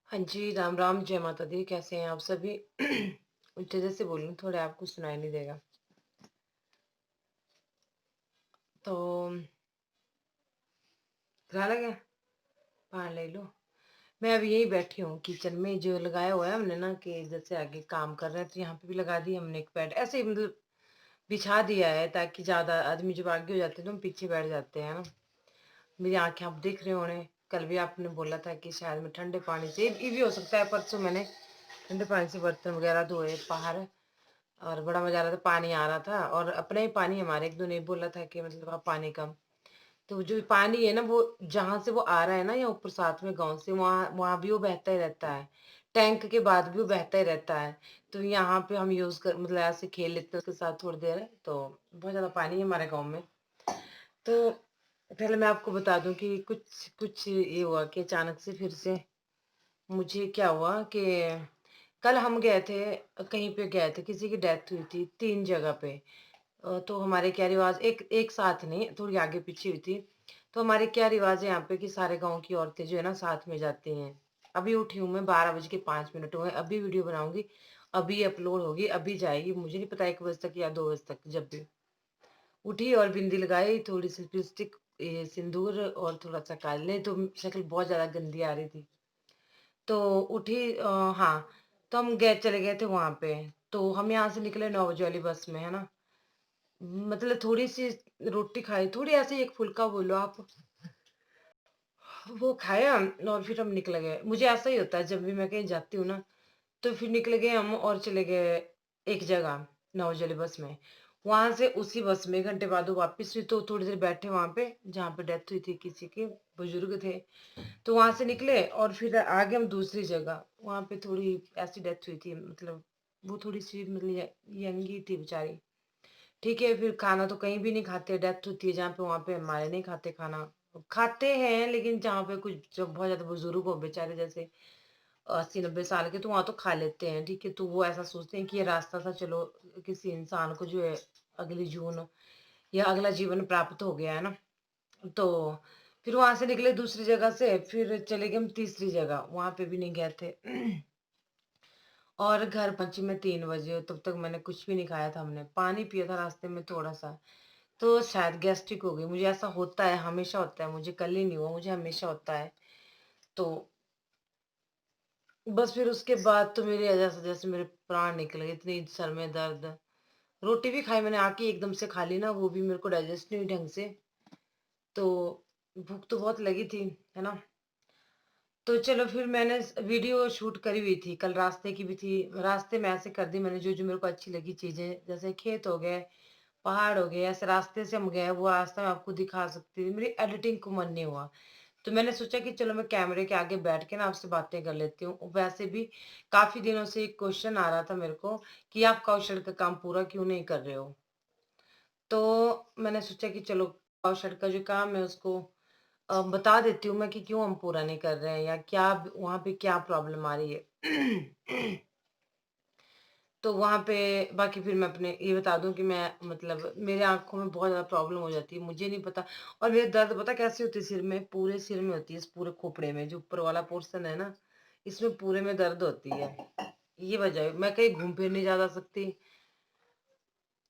हाँ जी, राम राम, जय माता दी। कैसे हैं आप सभी? उल्टे जैसे बोलूँ थोड़े, आपको सुनाई नहीं देगा। तो खा लगे, पान ले लो। मैं अभी यही बैठी हूँ किचन में, जो लगाया हुआ है हमने ना, कि जैसे आगे काम कर रहे हैं तो यहाँ पे भी लगा दिया हमने एक बेड, ऐसे ही मतलब बिछा दिया है, ताकि ज्यादा आदमी जब आगे हो जाते हैं तो हम पीछे बैठ जाते हैं ना। मेरी आंखें आप देख रहे होने। कल भी आपने बोला था कि शायद मैं ठंडे पानी से, ये भी हो सकता है, परसों मैंने ठंडे पानी से बर्तन वगैरह धोए बाहर, और बड़ा मजा आ रहा था, पानी आ रहा था, और अपना ही पानी, हमारे एक दो ने बोला था कि मतलब आप पानी कम। तो जो पानी है ना, वो जहां से वो आ रहा है ना, या ऊपर साथ में गांव से, वहां वहां भी वो बहता ही रहता है। टैंक के बाद भी वो बहता ही रहता है। तो यहाँ पे हम यूज कर, मतलब ऐसे खेल लेते हैं उसके साथ थोड़ी देर, तो बहुत ज्यादा पानी है हमारे गाँव में। तो पहले मैं आपको बता दूं कि कुछ कुछ ये हुआ कि अचानक से फिर से मुझे क्या हुआ कि कल हम गए थे, कहीं पे गए थे, किसी की डेथ हुई थी 3 जगह पे। तो हमारे क्या रिवाज, एक एक साथ नहीं, थोड़ी आगे पीछे हुई थी। तो हमारे क्या रिवाज है यहाँ पे कि सारे गाँव की औरतें जो है ना साथ में जाती हैं। अभी उठी हूँ मैं, 12 बज के 5 मिनट हुए, अभी वीडियो बनाऊंगी, अभी अपलोड होगी, अभी जाएगी, मुझे नहीं पता 1 बजे तक या 2 बजे तक, जब भी उठी और बिंदी लगाई, थोड़ी सी लिपस्टिक, सिंदूर, और थोड़ा सा काजल, नहीं तो शक्ल बहुत ज्यादा गंदी आ रही थी। तो उठी, हाँ, तो हम गए, चले गए थे वहां पे। तो हम यहाँ से निकले 9 बजे वाली बस में, है ना। मतलब थोड़ी सी रोटी खाई, थोड़ी ऐसे एक फुल्का बोलो आप, वो खाया, और फिर हम निकल गए। मुझे ऐसा ही होता है जब भी मैं कहीं जाती हूँ ना, तो फिर निकल गए हम और चले गए एक जगह, 9 बजे वाली बस में। वहां से उसी बस में 1 घंटे बाद वो वापस हुई, तो थोड़ी देर बैठे वहां पे जहाँ पे डेथ हुई थी किसी के, बुजुर्ग थे। तो वहां से निकले और फिर आगे हम दूसरी जगह, वहां पे थोड़ी ऐसी डेथ हुई थी, मतलब वो थोड़ी सी मतलब यंगी थी बेचारी। ठीक है, फिर खाना तो कहीं भी नहीं खाते, डेथ होती है जहाँ पे, वहां पे हमारे नहीं खाते खाना। खाते हैं लेकिन जहाँ पे कुछ जो बहुत ज्यादा बुजुर्ग हो बेचारे, जैसे 80-90 साल के, तो वहां तो खा लेते हैं। ठीक है, तो वो ऐसा सोचते हैं कि ये रास्ता था, चलो किसी इंसान को जो है अगली जून या अगला जीवन प्राप्त हो गया है ना। तो फिर वहां से निकले दूसरी जगह से, फिर चले गए हम तीसरी जगह, वहां पे भी नहीं गए थे। और घर पहुंची मैं 3 बजे, तब तक मैंने कुछ भी नहीं खाया था, हमने पानी पिया था रास्ते में थोड़ा सा। तो शायद गैस्ट्रिक हो गई, मुझे ऐसा होता है, हमेशा होता है, मुझे कल ही नहीं हुआ, मुझे हमेशा होता है। तो बस फिर उसके बाद तो मेरे जैसे जैसे मेरे प्राण निकल गए, इतनी सर में दर्द। रोटी भी खाई मैंने आके, एकदम से खा ली ना, वो भी मेरे को डाइजेस्ट नहीं हुई ढंग से। तो भूख तो बहुत लगी थी, है ना। तो चलो फिर मैंने वीडियो शूट करी हुई थी कल, रास्ते की भी थी। रास्ते में ऐसे कर दी मैंने, जो जो मेरे को अच्छी लगी चीजें, जैसे खेत हो गए, पहाड़ हो गए, ऐसे रास्ते से हम गए, वो रास्ता मैं आपको दिखा सकती थी, मेरी एडिटिंग को मन नहीं हुआ। तो मैंने सोचा कि चलो मैं कैमरे के आगे बैठ के ना आपसे बातें कर लेती हूँ। वैसे भी काफी दिनों से एक क्वेश्चन आ रहा था मेरे को कि आप कौशल का काम पूरा क्यों नहीं कर रहे हो। तो मैंने सोचा कि चलो कौशल का जो काम है उसको बता देती हूँ मैं, कि क्यों हम पूरा नहीं कर रहे हैं, या क्या वहां पे क्या प्रॉब्लम आ रही है। तो वहां पे बाकी फिर मैं अपने ये बता दूं कि मैं, मतलब मेरे आंखों में बहुत ज्यादा प्रॉब्लम हो जाती है, मुझे नहीं पता। और मेरे दर्द पता कैसे होती है, सिर में, पूरे सिर में होती है, इस पूरे खोपड़े में जो ऊपर वाला पोर्शन है ना, इसमें पूरे में दर्द होती है। ये वजह है, मैं कहीं घूम फिर नहीं जा सकती।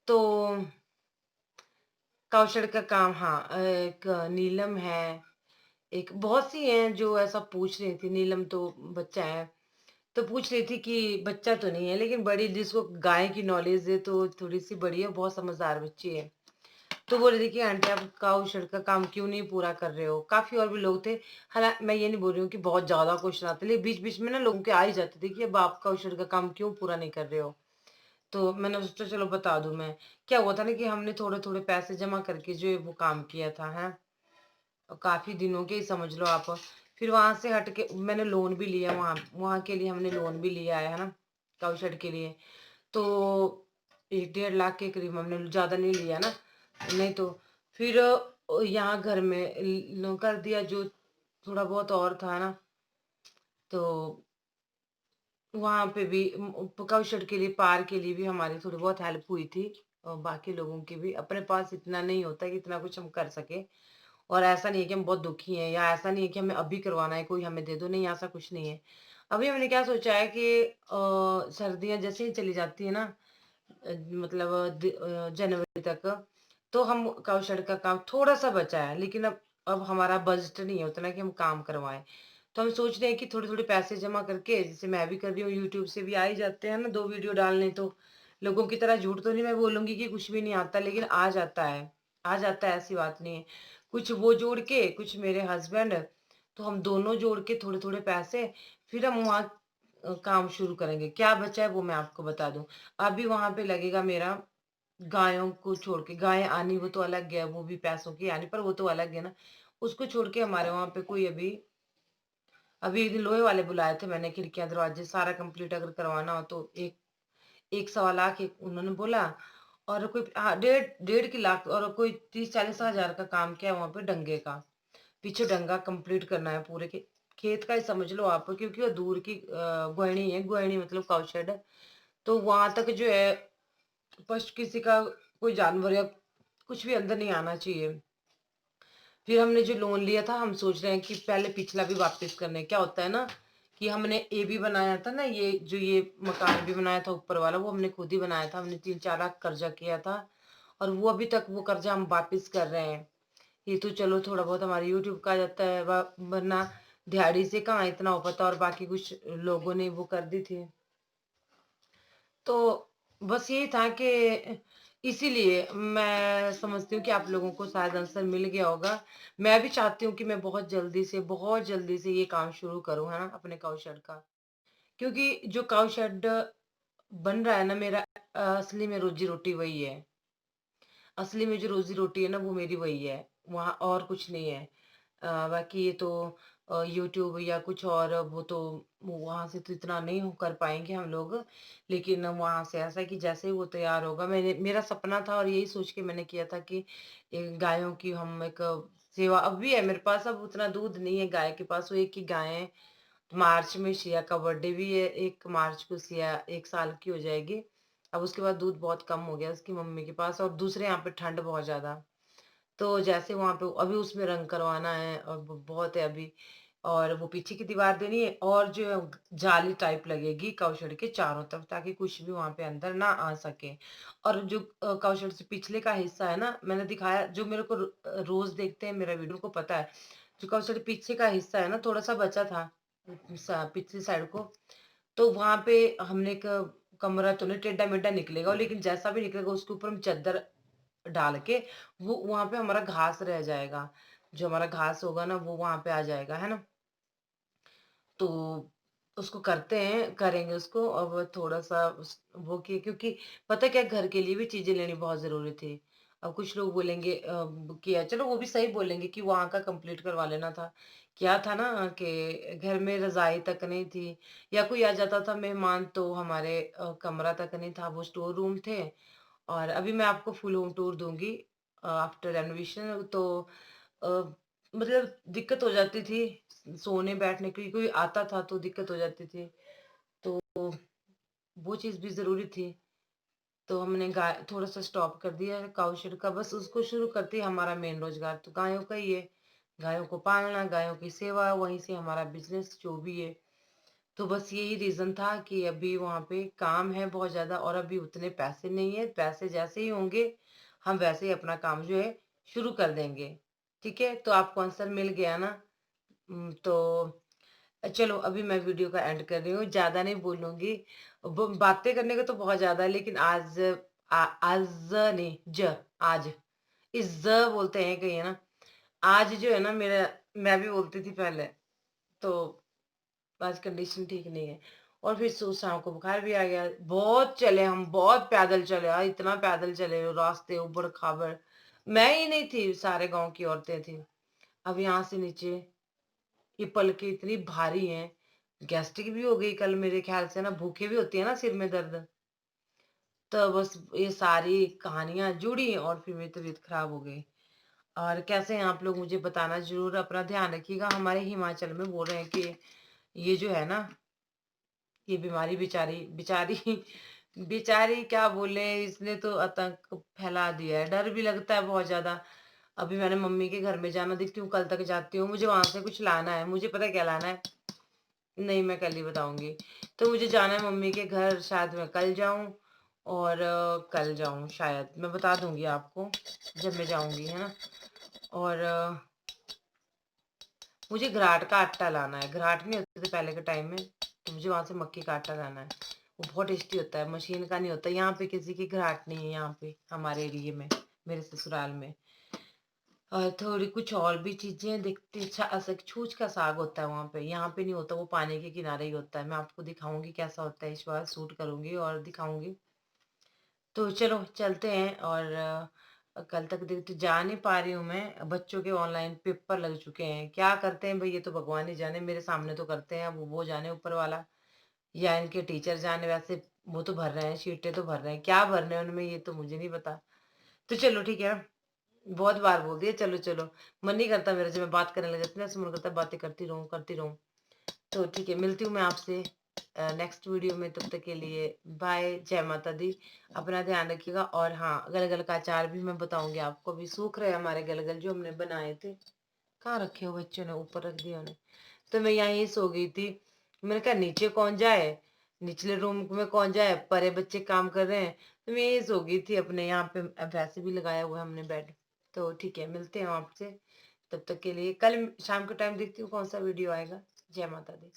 तो कौशल का काम, हाँ, एक नीलम है, एक बहुत सी हैं जो ऐसा पूछ रही थी। नीलम तो बच्चा है, तो पूछ रही थी कि बच्चा तो नहीं है, लेकिन बड़ी, जिसको गाय की नॉलेज है, तो थोड़ी सी बड़ी है, बहुत समझदार बच्ची है। तो बोल रही थी कि आंटी आप काउशर का काम क्यों नहीं पूरा कर रहे हो। काफी और भी लोग थे। हालांकि मैं ये नहीं बोल रही हूँ कि बहुत ज्यादा क्वेश्चन आते, लेकिन बीच बीच में ना लोगों के आ ही जाते थे कि अब आप काउशर का काम क्यों पूरा नहीं कर रहे हो। तो मैंने सोचा चलो बता दूं मैं। क्या हुआ था ना कि हमने थोड़े थोड़े पैसे जमा करके जो है वो काम किया था, है, और काफी दिनों के ही समझ लो आप। फिर वहां से हट के मैंने लोन भी लिया, वहां वहां के लिए हमने लोन भी लिया है ना, काउशेड के लिए। तो 1-1.5 लाख के करीब हमने, ज्यादा नहीं लिया ना, नहीं तो। फिर यहाँ घर में कर दिया जो थोड़ा बहुत और था ना। तो वहां पे भी कौशल के लिए, पार के लिए भी हमारी थोड़ी बहुत हेल्प हुई थी। और बाकी लोगों की भी, अपने पास इतना नहीं होता कि इतना कुछ हम कर सके। और ऐसा नहीं है कि हम बहुत दुखी हैं, या ऐसा नहीं है कि हमें अभी करवाना है, कोई हमें दे दो, नहीं, ऐसा कुछ नहीं है। अभी मैंने क्या सोचा है कि सर्दियाँ जैसे ही चली जाती है ना, मतलब जनवरी तक, तो हम काऊ शेड का काम थोड़ा-सा बचा है, लेकिन अब हमारा बजट नहीं है उतना कि हम काम करवाएँ। तो हम सोच रहे हैं कि थोड़े-थोड़े पैसे जमा करके, जैसे मैं भी कर रही हूँ, यूट्यूब से भी आ ही जाते हैं ना 2 वीडियो डालने, तो लोगों की तरह झूठ तो नहीं मैं बोलूँगी कि कुछ भी नहीं आता, लेकिन आ जाता है। आ जाता है, ऐसी बात नहीं है। कुछ वो जोड़ के, कुछ मेरे हस्बैंड, तो हम दोनों जोड़ के थोड़े-थोड़े पैसे, फिर हम वहाँ काम शुरू करेंगे। क्या बचा है वो मैं आपको बता दूँ। अभी वहाँ पे लगेगा मेरा, गायों को छोड़ के, गायें आनी वो तो अलग है, वो भी पैसों की आनी, पर वो तो अलग है ना। उसको छोड़ के हमारे वहाँ पे कोई अभी अभी एक दिन लोहे वाले बुलाए थे मैंने, खिड़कियाँ, दरवाजे सारा कंप्लीट अगर करवाना हो तो एक 1 सवा लाख एक उन्होंने बोला, और कोई डेढ़ डेढ़ की लाख, और कोई 30-40 हज़ार का काम किया वहाँ पे डंगे का। पीछे डंगा कंप्लीट करना है पूरे के खेत का ही समझ लो आप, क्योंकि वो दूर की गुहनी है, गुहनी मतलब काऊ शेड है। तो वहाँ तक जो है पशु, किसी का कोई जानवर या कुछ भी अंदर नहीं आना चाहिए। फिर हमने जो लोन लिया था, हम सोच रहे हैं कि पहले पिछला भी वापस करने। क्या होता है ना कि हमने ये भी बनाया था ना, ये मकान भी बनाया था ऊपर वाला, वो हमने खुद ही बनाया था। हमने 3-4 लाख कर्जा किया था, और वो अभी तक वो कर्जा हम वापस कर रहे हैं। ये तो चलो थोड़ा बहुत हमारे यूट्यूब का आ जाता है, वरना दिहाड़ी से कहाँ इतना हो पाता, और बाकी कुछ लोगों ने वो कर दी थी। तो बस यही था कि इसीलिए मैं समझती हूँ कि आप लोगों को शायद आंसर मिल गया होगा। मैं भी चाहती हूँ कि मैं बहुत जल्दी से ये काम शुरू करूँ, है ना? अपने काऊ शेड का। क्योंकि जो काऊ शेड बन रहा है ना मेरा, असली में रोज़ी-रोटी वही है। असली में जो रोज़ी-रोटी है ना वो मेरी वही है, वहाँ और कुछ नहीं है। बाकी ये तो यूट्यूब या कुछ और, वो तो वहाँ से तो इतना नहीं हो कर पाएँगे हम लोग। लेकिन वहाँ से ऐसा है कि जैसे ही वो तैयार होगा, मेरा सपना था, और यही सोच के मैंने किया था कि गायों की हम एक सेवा, अब भी है मेरे पास, अब उतना दूध नहीं है गाय के पास, वो एक ही गाय है। मार्च में सिया का बर्थडे भी है, 1 मार्च को सिया 1 साल की हो जाएगी। अब उसके बाद दूध बहुत कम हो गया उसकी मम्मी के पास, और दूसरे यहाँ पे ठंड बहुत ज़्यादा। तो जैसे वहाँ पे अभी उसमें रंग करवाना है, और बहुत है अभी, और वो पीछे की दीवार देनी है, और जो है जाली टाइप लगेगी काउशेड के चारों तरफ, ताकि कुछ भी वहाँ पे अंदर ना आ सके। और जो काउशेड से पिछले का हिस्सा है ना, मैंने दिखाया, जो मेरे को रोज देखते हैं मेरा वीडियो को पता है, जो काउशेड पीछे का हिस्सा है ना, थोड़ा सा बचा था पिछली साइड को, तो वहाँ पे हमने एक कमरा, तो नहीं टेढ़ा मेढ़ा निकलेगा, लेकिन जैसा भी निकलेगा उसके ऊपर हम चादर डाल के, वो वहाँ पे हमारा घास रह जाएगा। जो हमारा घास होगा ना वो वहाँ पे आ जाएगा, है ना? तो उसको करते हैं, करेंगे उसको। अब थोड़ा-सा वो क्योंकि पता है क्या, घर के लिए भी चीज़ें लेनी बहुत ज़रूरी थी। अब कुछ लोग बोलेंगे कि चलो वो भी सही बोलेंगे कि वहाँ का कंप्लीट करवा लेना था। क्या था ना कि घर में रज़ाई तक नहीं थी, या कोई आ जाता था मेहमान तो हमारे कमरा तक नहीं था, वो स्टोर रूम थे। और अभी मैं आपको फुल होम टूर दूँगी आफ्टर रेनोवेशन, तो अ, मतलब दिक्कत हो जाती थी सोने बैठने की, कोई आता था तो दिक्कत हो जाती थी। तो वो चीज़ भी ज़रूरी थी। तो हमने गाय थोड़ा-सा स्टॉप कर दिया है काऊ शेड का, बस उसको शुरू करते ही हमारा मेन रोज़गार तो गायों का ही है। गायों को पालना, गायों की सेवा, वहीं से हमारा बिज़नेस जो भी है। तो बस यही रीज़न था कि अभी वहाँ पे काम है बहुत ज़्यादा, और अभी उतने पैसे नहीं है। पैसे जैसे ही होंगे, हम वैसे ही अपना काम जो है शुरू कर देंगे। ठीक है? तो आपको आंसर मिल गया ना? तो चलो अभी मैं वीडियो का एंड कर रही हूँ, ज़्यादा नहीं बोलूँगी। बातें करने को तो बहुत ज़्यादा है, लेकिन आज नहीं, आज, इस ज़ बोलते हैं कहीं, है ना? आज जो है ना मेरा, मैं भी बोलती थी पहले, तो आज कंडीशन ठीक नहीं है। और फिर शाम को बुखार भी आ गया। बहुत चले हम, बहुत पैदल चले, इतना पैदल चले, रास्ते ऊबड़-खाबड़। मैं ही नहीं थी, सारे गाँव की औरतें थी। अब यहाँ से नीचे ये पलकें इतनी भारी हैं, गैस्ट्रिक भी हो गई कल मेरे ख्याल से ना, भूखे भी होती है ना सिर में दर्द। तो बस ये सारी कहानियाँ जुड़ी, और फिर मेरी तबीयत खराब हो गई। और कैसे हैं आप लोग मुझे बताना ज़रूर, अपना ध्यान रखिएगा। हमारे हिमाचल में बोल रहे हैं कि ये जो है ना, ये बीमारी बेचारी बेचारी बेचारी क्या बोले, इसने तो आतंक फैला दिया है। डर भी लगता है बहुत ज़्यादा। अभी मैंने मम्मी के घर में जाना, देखती हूँ कल तक जाती हूँ, मुझे वहाँ से कुछ लाना है। मुझे पता है क्या लाना है? नहीं, मैं कल ही बताऊँगी। तो मुझे जाना है मम्मी के घर, शायद मैं कल जाऊँ और कल जाऊँ शायद। मैं बता दूँगी आपको जब मैं जाऊँगी, है ना? और मुझे घराट का आटा लाना है। घराट नहीं होते थे पहले के टाइम में, तो मुझे वहाँ से मक्की का आटा लाना है। वो बहुत टेस्टी होता है, मशीन का नहीं होता। यहाँ पे किसी की घराट नहीं है, यहाँ पे हमारे एरिये में, मेरे ससुराल में। और थोड़ी कुछ और भी चीज़ें दिखती, छूछ का साग होता है वहाँ पे, यहाँ पे नहीं होता, वो पानी के किनारे ही होता है। मैं आपको दिखाऊँगी कैसा होता है, इस बार शूट करूँगी और दिखाऊँगी। तो चलो चलते हैं। और कल तक देखते, जा नहीं पा रही हूँ मैं, बच्चों के ऑनलाइन पेपर लग चुके हैं। क्या करते हैं भई, ये तो भगवान ही जाने, मेरे सामने तो करते हैं, अब वो जाने ऊपर वाला या इनके टीचर जाने। वैसे वो तो भर रहे हैं, शीटें तो भर रहे हैं, क्या भर रहे हैं उनमें ये तो मुझे नहीं पता। तो चलो ठीक है, बहुत बार बोल दिया चलो, चलो। मन नहीं करता मेरा, जब मैं बात करने लग जाती हूँ ना, ऐसे मन करता है बातें करती रहूँ, करती रहूँ। तो ठीक है, मिलती हूँ मैं आपसे नेक्स्ट वीडियो में। तब तक के लिए बाय, जय माता दी। अपना ध्यान रखिएगा। और हाँ, गलगल का अचार भी मैं बताऊंगी आपको। अभी सूख रहे हैं हमारे गलगल जो हमने बनाए थे। कहाँ रखे हो बच्चों ने, ऊपर रख दिया उन्हें। तो मैं यहीं सो गई थी। मैंने कहा नीचे कौन जाए, निचले रूम में कौन जाए, परे बच्चे काम कर रहे हैं। तो मैं यहीं सो गई थी अपने यहाँ पे। वैसे भी लगाया हुआ है हमने बेड। तो ठीक है, मिलते हैं आपसे। तब तक के लिए कल शाम के टाइम देखती हूँ कौन सा वीडियो आएगा। जय माता दी।